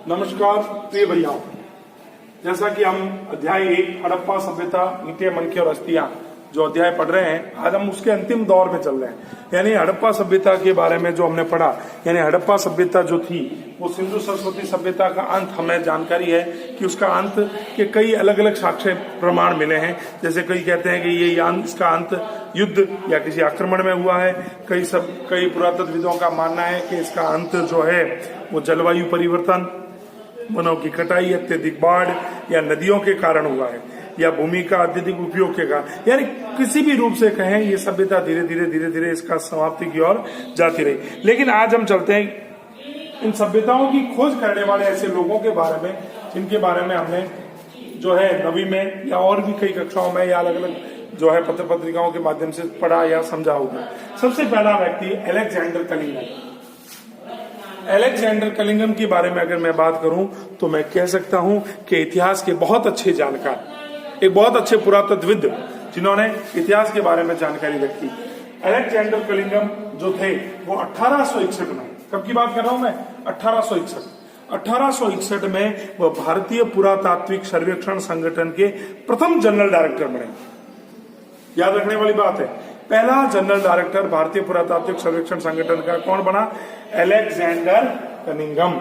नमस्कार प्रिय भैया, जैसा कि हम अध्याय 1 हड़प्पा सभ्यता, ईंटें, मनके और अस्थियां जो अध्याय पढ़ रहे हैं, आज हम उसके अंतिम दौर में चल रहे हैं। यानी हड़प्पा सभ्यता के बारे में जो हमने पढ़ा, यानी हड़प्पा सभ्यता जो थी वो सिंधु सरस्वती सभ्यता का अंत, हमें जानकारी है कि उसका अंत के कई अलग अलग साक्ष्य प्रमाण मिले हैं। जैसे कई कहते हैं कि इसका अंत युद्ध या किसी आक्रमण में हुआ है। कई पुरातत्वविदों का मानना है कि इसका अंत जो है वो जलवायु परिवर्तन, वनों की कटाई, अत्यधिक बाढ़ या नदियों के कारण हुआ है, या भूमि का अत्यधिक उपयोग के कारण, यानी किसी भी रूप से कहें ये सभ्यता धीरे धीरे इसका समाप्ति की ओर जाती रही। लेकिन आज हम चलते हैं इन सभ्यताओं की खोज करने वाले ऐसे लोगों के बारे में, जिनके बारे में हमने जो है 9वीं में या और भी कई कक्षाओं में या अलग अलग जो है पत्र पत्रिकाओं के माध्यम से पढ़ा या समझा होगा। सबसे पहला व्यक्ति अलेक्जेंडर कलिंगम। अलेक्जेंडर कलिंगम के बारे में अगर मैं बात करूं तो मैं कह सकता हूं कि इतिहास के बहुत अच्छे जानकार, एक बहुत अच्छे पुरातत्वविद जिन्होंने इतिहास के बारे में जानकारी रखी। अलेक्जेंडर कलिंगम जो थे वो 1861 में, कब की बात कर रहा हूं मैं, 1861 में वह भारतीय पुरातात्विक सर्वेक्षण संगठन के प्रथम जनरल डायरेक्टर बने। याद रखने वाली बात है, पहला जनरल डायरेक्टर भारतीय पुरातात्विक सर्वेक्षण संगठन का कौन बना? अलेक्जेंडर कलिंगम।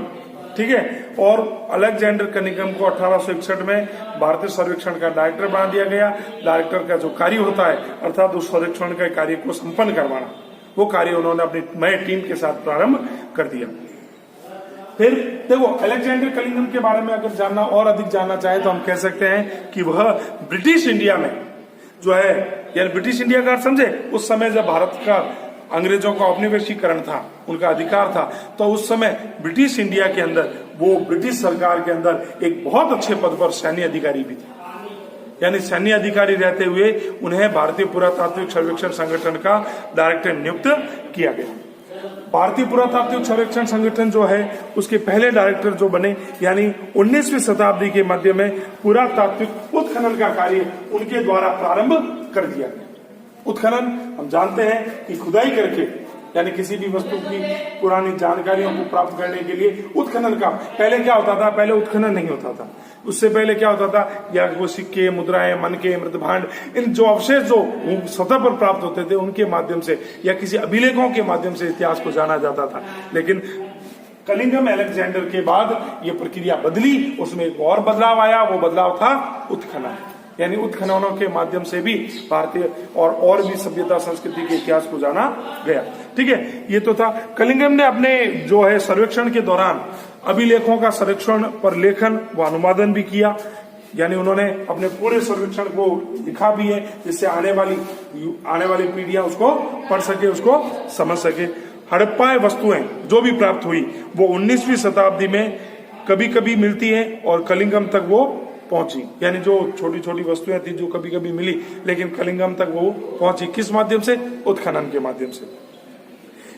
ठीक है, और अलेक्जेंडर कलिंगम को 1861 में भारतीय सर्वेक्षण का डायरेक्टर बना दिया गया। डायरेक्टर का जो कार्य होता है, अर्थात उस सर्वेक्षण के कार्य को संपन्न करवाना, वो कार्य उन्होंने अपनी नए टीम के साथ प्रारंभ कर दिया। फिर देखो, अलेक्जेंडर कलिंगम के बारे में अगर जानना और अधिक जानना चाहे तो हम कह सकते हैं कि वह ब्रिटिश इंडिया में जो है, यानी ब्रिटिश इंडिया का समझे, उस समय जब भारत का अंग्रेजों का औपनिवेशीकरण था, उनका अधिकार था, तो उस समय ब्रिटिश इंडिया के अंदर वो ब्रिटिश सरकार के अंदर एक बहुत अच्छे पद पर सैन्य अधिकारी भी थे। यानी सैन्य अधिकारी रहते हुए उन्हें भारतीय पुरातात्विक सर्वेक्षण संगठन का डायरेक्टर नियुक्त किया गया। भारतीय पुरातात्विक सर्वेक्षण संगठन जो है उसके पहले डायरेक्टर जो बने, यानी 19वीं शताब्दी के मध्य में पुरातात्विक उत्खनन का कार्य उनके द्वारा प्रारंभ कर दिया गया। उत्खनन हम जानते हैं कि खुदाई करके, यानी किसी भी वस्तु की पुरानी जानकारियों को प्राप्त करने के लिए उत्खनन का, पहले क्या होता था, पहले उत्खनन नहीं होता था। उससे पहले क्या होता था, या वो सिक्के, मुद्राएं, मनके, मृतभांड, इन जो अवशेष जो सतह पर प्राप्त होते थे उनके माध्यम से या किसी अभिलेखों के माध्यम से इतिहास को जाना जाता था। लेकिन कलिंगम अलेक्जेंडर के बाद ये प्रक्रिया बदली, उसमें एक और बदलाव आया। वो बदलाव था उत्खनन, यानी उत्खननों के माध्यम से भी भारतीय और भी सभ्यता संस्कृति के इतिहास को जाना गया। ठीक है, ये तो था। कलिंगम ने अपने जो है सर्वेक्षण के दौरान अभिलेखों का संरक्षण पर लेखन व अनुवादन भी किया। यानी उन्होंने अपने पूरे सर्वेक्षण को लिखा भी है, जिससे आने वाली पीढ़ियां उसको पढ़ सके, उसको समझ सके। हड़प्पा वस्तुएं जो भी प्राप्त हुई वो 19वीं शताब्दी में कभी कभी मिलती है और कलिंगम तक वो पहुंची। यानी जो छोटी छोटी वस्तुएं थी जो कभी कभी मिली, लेकिन कलिंगम तक वो पहुंची। किस माध्यम से? उत्खनन के माध्यम से।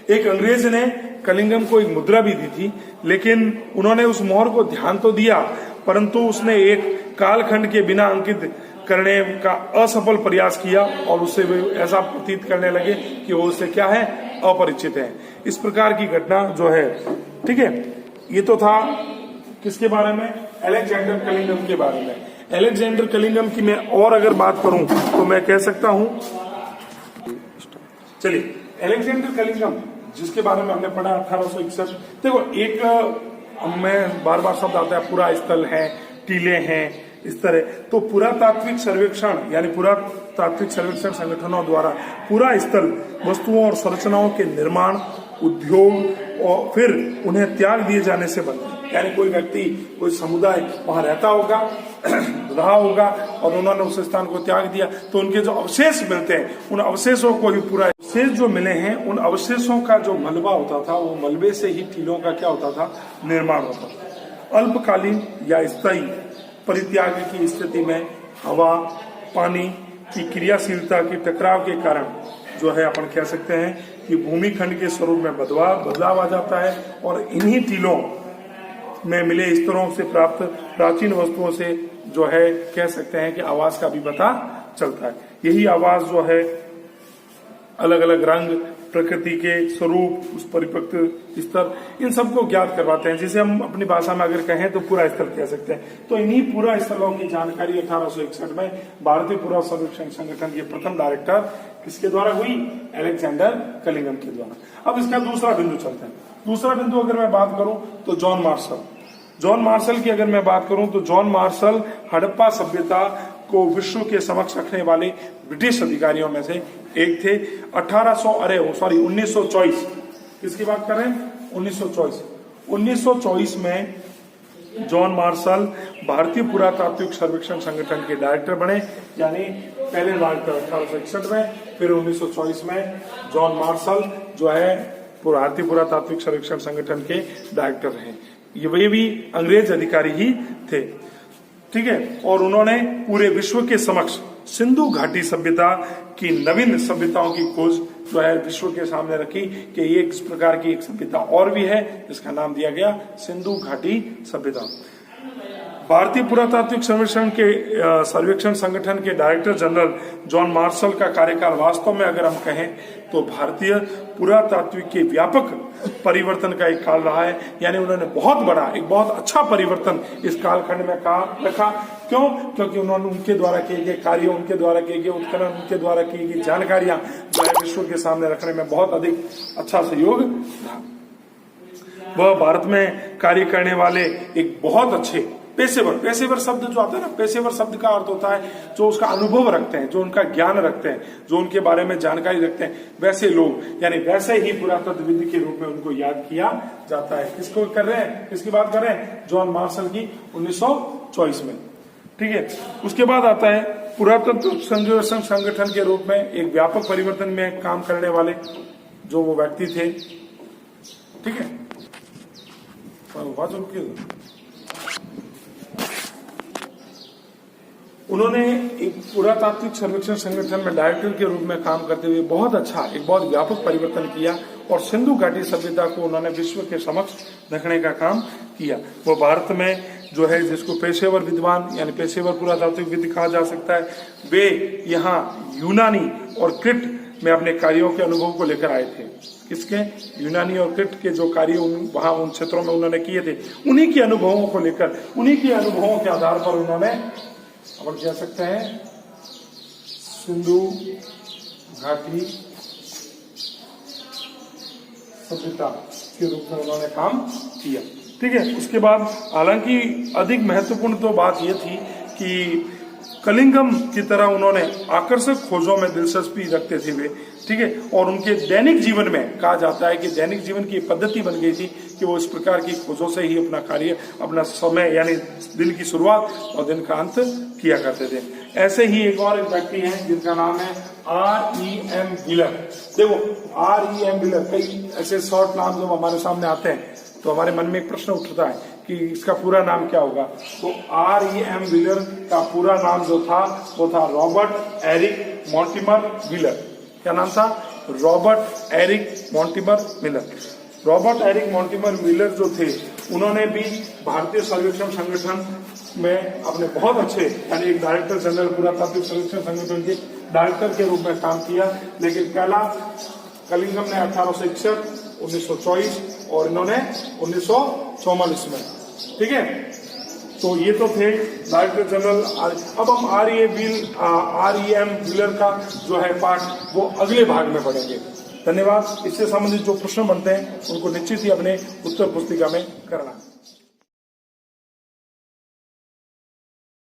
एक अंग्रेज ने कलिंगम को एक मुद्रा भी दी थी, लेकिन उन्होंने उस मोहर को ध्यान तो दिया, परंतु उसने एक कालखंड के बिना अंकित करने का असफल प्रयास किया और उससे वे ऐसा प्रतीत करने लगे कि वो उससे क्या है, अपरिचित है। इस प्रकार की घटना जो है, ठीक है, ये तो था किसके बारे में? अलेक्जेंडर कलिंगम के बारे में। अलेक्जेंडर कलिंगम की मैं और अगर बात करूं तो मैं कह सकता हूं, चलिए, अलेक्जेंडर कलिंगम जिसके बारे में हमने पढ़ा 1861। देखो, एक मैं बार बार शब्द आता है, पूरा स्थल है, टीले हैं, इस तरह। तो पुरातात्विक सर्वेक्षण, यानी पुरातात्विक सर्वेक्षण संगठनों द्वारा पूरा स्थल, वस्तुओं और संरचनाओं के निर्माण, उद्योग और फिर उन्हें त्याग दिए जाने से बनता है। यानी कोई व्यक्ति, कोई समुदाय वहां रहता होगा, रहा होगा और उन्होंने उस स्थान को त्याग दिया, तो उनके जो अवशेष मिलते हैं, उन अवशेषों को ही पूरा अवशेष जो मिले हैं, उन अवशेषों का जो मलबा होता था, वो मलबे से ही टीलों का क्या होता था, निर्माण होता था। अल्पकालीन या स्थायी परित्याग की स्थिति में हवा, पानी की क्रियाशीलता की टकराव के कारण जो है अपन कह सकते हैं कि भूमिखंड के स्वरूप में बदलाव आ जाता है, और इन्हीं टीलों में मिले स्तरों से प्राप्त प्राचीन वस्तुओं से जो है कह सकते हैं कि आवाज का भी पता चलता है। यही आवाज जो है अलग अलग रंग, प्रकृति के स्वरूप, उस परिपक्व स्तर, इन सबको ज्ञात करवाते हैं, जिसे हम अपनी भाषा में अगर कहें तो पूरा स्तर कह सकते हैं। तो इन्हीं पूरा स्थलों की जानकारी 1861 में भारतीय पुरा सर्वेक्षण संगठन के प्रथम डायरेक्टर किसके द्वारा हुई? अलेक्जेंडर कलिंगम के द्वारा। अब इसका दूसरा बिंदु चलते हैं। दूसरा बिंदु अगर मैं बात करूं तो जॉन मार्शल। जॉन मार्शल की अगर मैं बात करूं तो जॉन मार्शल हड़प्पा सभ्यता को विश्व के समक्ष रखने वाले ब्रिटिश अधिकारियों में से एक थे। 1924 किसकी बात कर रहे हैं? 1924 में जॉन मार्शल भारतीय पुरातात्विक सर्वेक्षण संगठन के डायरेक्टर बने, यानी पहले डायरेक्टर 1861 में, फिर 1924 में जॉन मार्शल जो है भारतीय पुरातात्विक सर्वेक्षण संगठन के डायरेक्टर रहे। ये भी अंग्रेज अधिकारी ही थे, ठीक है। और उन्होंने पूरे विश्व के समक्ष सिंधु घाटी सभ्यता की नवीन सभ्यताओं की खोज जो है विश्व के सामने रखी कि ये इस प्रकार की एक सभ्यता और भी है, जिसका नाम दिया गया सिंधु घाटी सभ्यता। भारतीय पुरातात्विक सर्वेक्षण संगठन के डायरेक्टर जनरल जॉन मार्शल का कार्यकाल वास्तव में अगर हम कहें तो भारतीय पुरातात्विक के व्यापक परिवर्तन का एक काल रहा है, यानी उन्होंने बहुत बड़ा, एक बहुत अच्छा परिवर्तन इस कालखंड में रखा। क्यों? क्योंकि उन्होंने उनके द्वारा किए गए कार्य, उनके द्वारा किए गए उत्खनन, उनके द्वारा की गई जानकारियां जो है विश्व के सामने रखने में बहुत अधिक अच्छा सहयोग रहा। वह भारत में कार्य करने वाले एक बहुत अच्छे पेशेवर शब्द जो आता है ना, पेशेवर शब्द का अर्थ होता है जो उसका अनुभव रखते हैं, जो उनका ज्ञान रखते हैं, जो उनके बारे में जानकारी रखते हैं, वैसे लोग, यानी वैसे ही पुरातत्वविद के रूप में उनको याद किया जाता है। किसको कर रहे हैं? किसकी बात कर रहे हैं? जॉन मार्शल की 1924 में, ठीक है। उसके बाद आता है पुरातत्व सर्वेक्षण संगठन के रूप में एक व्यापक परिवर्तन में काम करने वाले जो वो व्यक्ति थे, ठीक है। उन्होंने एक पुरातात्विक सर्वेक्षण संगठन में डायरेक्टर के रूप में काम करते हुए बहुत अच्छा, एक बहुत व्यापक परिवर्तन किया और सिंधु घाटी सभ्यता को उन्होंने विश्व के समक्ष रखने का काम किया। वो भारत में जो है, जिसको पेशेवर विद्वान यानी पेशेवर पुरातात्विक विद कहा जा सकता है, वे यहाँ यूनानी और क्रिट में अपने कार्यों के अनुभव को लेकर आए थे। किसके? यूनानी और क्रिट के जो कार्य वहां उन क्षेत्रों में उन्होंने किए थे, उन्हीं के अनुभवों को लेकर, उन्हीं के अनुभवों के आधार पर उन्होंने, अपन कह सकते हैं, सिंधु घाटी सभ्यता के रूप में उन्होंने काम किया, ठीक है। उसके बाद हालांकि अधिक महत्वपूर्ण तो बात यह थी कि कलिंगम की तरह उन्होंने आकर्षक खोजों में दिलचस्पी रखते थे वे, ठीक है। और उनके दैनिक जीवन में कहा जाता है कि दैनिक जीवन की पद्धति बन गई थी कि वो इस प्रकार की खोजों से ही अपना कार्य, अपना समय, यानी दिन की शुरुआत और दिन का अंत किया करते थे। ऐसे ही एक और एक व्यक्ति हैं जिनका नाम है R.E.M. व्हीलर। देखो R.E.M. व्हीलर, कई ऐसे शॉर्ट नाम जब हमारे सामने आते हैं तो हमारे मन में एक प्रश्न उठता है कि इसका पूरा नाम क्या होगा। तो R.E.M. व्हीलर का पूरा नाम जो था वो था रॉबर्ट एरिक मॉर्टिमर व्हीलर। क्या नाम था? Robert Eric Mortimer Wheeler. Robert Eric Mortimer Wheeler जो थे, उन्होंने भी भारतीय सर्वेक्षण संगठन में अपने बहुत अच्छे, यानी एक डायरेक्टर जनरल पुरातात्विक सर्वेक्षण संगठन के डायरेक्टर के रूप में काम किया। लेकिन पहला कलिंगम ने 1861, 1924 और इन्होंने 1944 में, ठीक है। तो ये तो थे डायरेक्टर जनरल। अब हम R.E.M. व्हीलर का जो है पार्ट वो अगले भाग में पढ़ेंगे। धन्यवाद। इससे संबंधित जो प्रश्न बनते हैं उनको निश्चित ही अपने उत्तर पुस्तिका में करना।